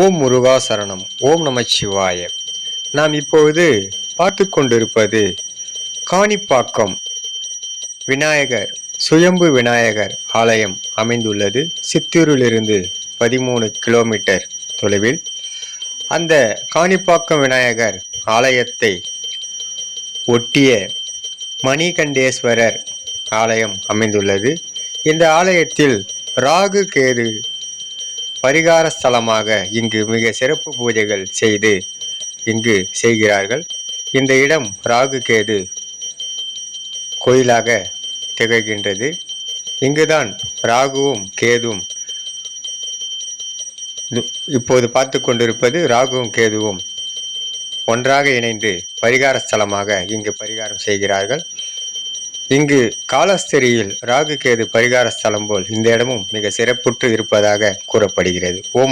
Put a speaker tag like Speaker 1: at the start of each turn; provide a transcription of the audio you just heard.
Speaker 1: ஓம் முருகா சரணம். ஓம் நமச்சிவாய. நாம் இப்பொழுது பார்த்து கொண்டிருப்பது காணிப்பாக்கம் விநாயகர் சுயம்பு விநாயகர் ஆலயம் அமைந்துள்ளது. சித்தூரிலிருந்து 13 கிலோமீட்டர் தொலைவில் அந்த காணிப்பாக்கம் விநாயகர் ஆலயத்தை ஒட்டிய மணிகண்டேஸ்வரர் ஆலயம் அமைந்துள்ளது. இந்த ஆலயத்தில் ராகு கேது பரிகார ஸ்தலமாக இங்கு மிக சிறப்பு பூஜைகள் செய்து இங்கு செய்கிறார்கள். இந்த இடம் ராகு கேது கோயிலாக திகழ்கின்றது. இங்குதான் ராகுவும் கேதுவும் இப்போது பார்த்து கொண்டிருப்பது ராகுவும் கேதுவும் ஒன்றாக இணைந்து பரிகார ஸ்தலமாக இங்கு பரிகாரம் செய்கிறார்கள். இங்கு காலஸ்திரியில் ராகு கேது பரிகார ஸ்தலம் போல் இந்த இடமும் மிக சிறப்புற்று இருப்பதாக கூறப்படுகிறது. ஓம்